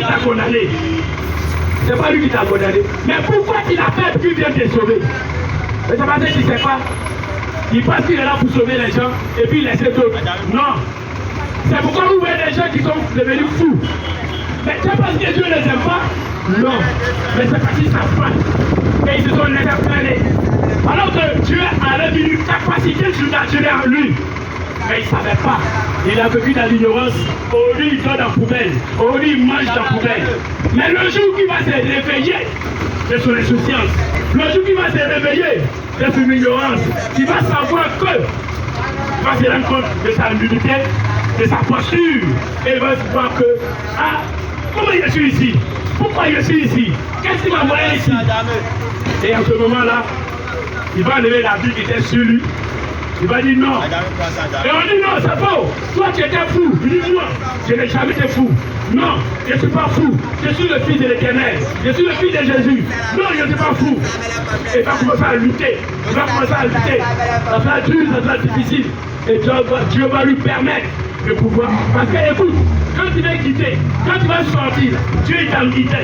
t'a condamné. C'est pas lui qui t'a condamné. Mais pourquoi il a fait qu'il vient te sauver? Mais c'est parce qu'il ne sait pas. Il pense qu'il est là pour sauver les gens et puis laisser d'autres. Non. C'est pourquoi vous voyez des gens qui sont devenus fous. Mais c'est parce que Dieu ne les aime pas? Non. Mais c'est parce qu'ils ne savent pas. Et ils se sont laissés planer. Alors que Dieu avait mis une capacité surnaturelle en lui. Mais il ne savait pas. Il a vécu dans l'ignorance. Aujourd'hui, il dort dans la poubelle. Aujourd'hui, il mange dans la poubelle. Mais le jour qu'il va se réveiller de son insouciance, le jour qu'il va se réveiller de son ignorance, il va savoir que, il va se rendre compte de sa nudité, de sa posture, et il va se voir que, ah, comment je suis ici? Pourquoi je suis ici? Qu'est-ce qui m'a envoyé ici? Et en ce moment-là, il va enlever la vie qui était sur lui. Il va dire non. Et on dit non, c'est faux. Toi, tu étais fou. Il dit non, je n'ai jamais été fou. Non, je ne suis pas fou. Je suis le fils de l'Éternel. Je suis le fils de Jésus. Non, je ne suis pas fou. Et il va commencer à lutter. Il va commencer à lutter. Ça sera dur, ça sera difficile. Et Dieu va lui permettre de pouvoir. Parce que écoute, quand tu vas quitter, quand tu vas sortir, Dieu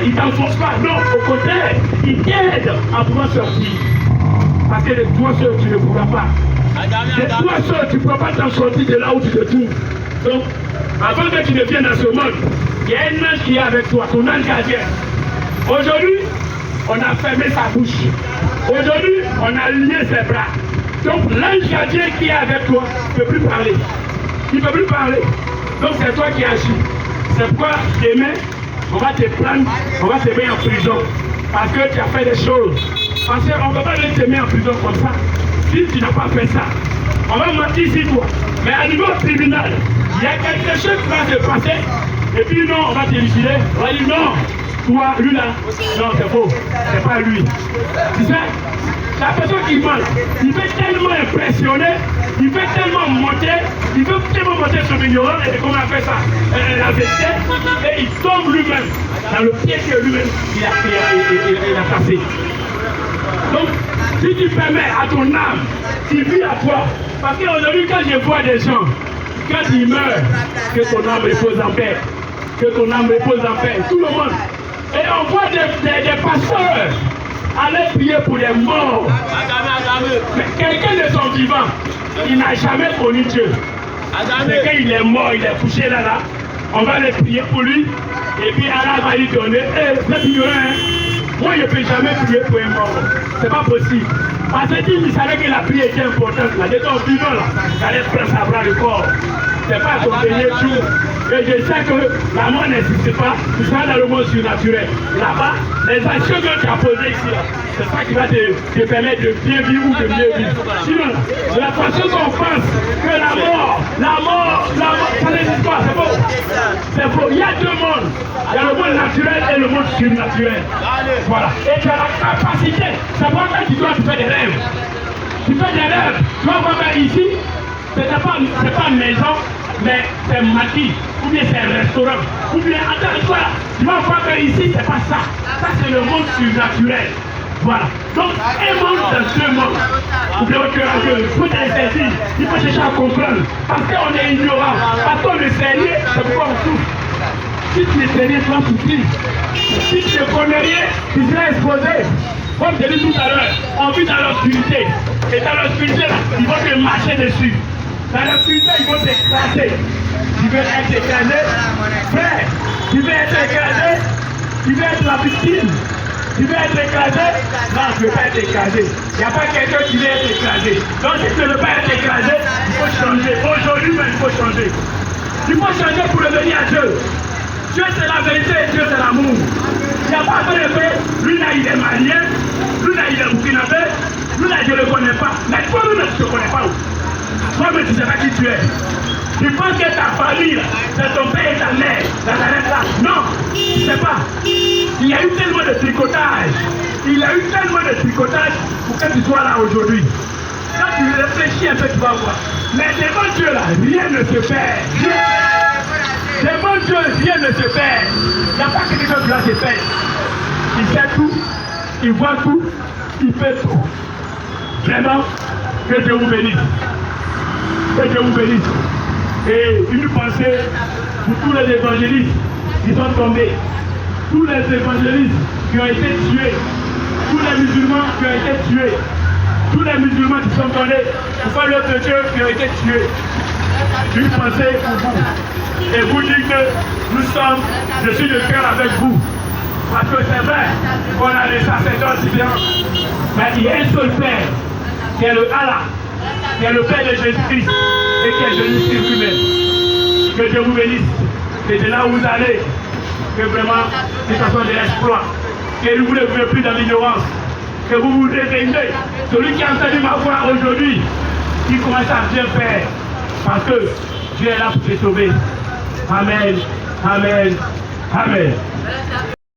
il t'enfonce pas. Non, au contraire, il t'aide à pouvoir sortir. Parce que de toi seul, tu ne pourras pas. De toi seul, tu ne pourras pas t'en sortir de là où tu te trouves. Donc, avant que tu ne viennes dans ce monde, il y a un ange qui est avec toi, ton ange gardien. Aujourd'hui, on a fermé sa bouche. Aujourd'hui, on a lié ses bras. Donc, l'ange gardien qui est avec toi ne peut plus parler. Il ne peut plus parler. Donc, c'est toi qui agis. C'est pourquoi demain, on va te prendre, on va te mettre en prison. Parce que tu as fait des choses. Parce qu'on ne va pas te mettre en prison comme ça. Si tu n'as pas fait ça, on va mentir sur toi. Mais à niveau tribunal, il y a quelque chose qui va se passer. Et puis non, on va te liquider. On va dire non, toi, lui là, non, c'est faux. C'est pas lui. Tu sais, la personne qui ment, il veut tellement impressionner, il veut tellement monter sur l'ignorance et comment on fait ça, la vérité, et il tombe lui-même dans le pied que lui-même il a cassé. Donc, si tu permets à ton âme, qui vit à toi, parce qu'aujourd'hui, quand je vois des gens, quand ils meurent, que ton âme repose en paix, que ton âme repose en paix, tout le monde. Et on voit des pasteurs aller prier pour les morts. Mais quelqu'un de son vivant, il n'a jamais connu Dieu. Mais quand il est mort, il est couché là, on va aller prier pour lui, et puis Allah va lui donner, c'est ignorant, hein? Moi, je ne peux jamais prier pour un mort. C'est pas possible. Parce qu'il savait que la prière était importante. Là, de ton vivant, là, il allait prendre sa bras le corps. C'est pas ton dernier jour. Et je sais que la mort n'existe pas. Tu seras dans le monde surnaturel. Là-bas, les actions que tu as posées ici, c'est ça qui va te permettre de bien vivre ou de mieux vivre. Sinon, la façon qu'on pense que la mort, ça n'existe pas. C'est faux. C'est faux. Il y a deux mondes. Il y a le monde naturel et le monde surnaturel. Voilà. Et tu as la capacité. C'est pourquoi tu dois faire des rêves. Tu fais des rêves. Tu vas voir ici, c'est pas une maison, mais c'est un maquis, ou bien c'est un restaurant, ou bien, attends, toi, tu vas voir que ici, c'est pas ça. Ça, c'est le monde surnaturel. Voilà. Donc, un monde dans deux mondes. Ou bien, il faut te saisir, il faut chercher à comprendre. Parce qu'on est ignorant, parce qu'on est sérieux, c'est pourquoi on souffre. Si tu es sérieux, tu vas souffrir. Si tu ne connais rien, tu seras exposé. Comme je l'ai dit tout à l'heure, on vit dans l'obscurité. Et dans l'obscurité, ils vont te marcher dessus. Dans l'obscurité, ils vont t'écraser. Tu veux être écrasé, frère, tu veux être écrasé, tu veux être la victime. Tu veux être écrasé? Non, je ne veux pas être écrasé. Il n'y a pas quelqu'un qui veut être écrasé. Donc si tu ne veux pas être écrasé, il faut changer. Aujourd'hui même, il faut changer. Il faut changer pour revenir à Dieu. Dieu c'est la vérité et Dieu c'est l'amour. Il n'y a pas de fait, lui là il est malien, lui là il est burkinabé, lui là je ne le connais pas. Mais toi-même tu ne te connais pas. Toi-même tu ne sais pas qui tu es. Tu penses que ta famille, c'est ton père et ta mère, là. Non, tu ne sais pas. Il y a eu tellement de tricotage. Il y a eu tellement de tricotage pour que tu sois là aujourd'hui. Quand tu réfléchis un peu, tu vas voir. Mais devant Dieu là, rien ne se perd. Devant Dieu, rien ne se perd. Il n'y a pas quelque chose qui va se faire. Il sait tout, il voit tout, il fait tout. Vraiment, que Dieu vous bénisse. Que Dieu vous bénisse. Et une pensée pour tous les évangélistes qui sont tombés. tous les évangélistes qui ont été tués, tous les musulmans qui ont été tués, tous les musulmans qui sont donnés pour faire l'œuvre de Dieu qui ont été tués. Une pensée pour vous. Et vous dites que je suis de cœur avec vous. Parce que c'est vrai qu'on a des sacerdotes différents. Mais il y a un seul Père, qui est le Allah, qui est le Père de Jésus-Christ et qui est Jésus-Christ lui-même. Que Dieu vous bénisse. Et de là où vous allez, que vraiment, que ce soit de l'exploit. Que vous ne vivez plus dans l'ignorance. Que vous vous réveillez. Celui qui a entendu ma voix aujourd'hui, qui commence à bien faire. Parce que Dieu est là pour te sauver. Amen. Amen. Amen.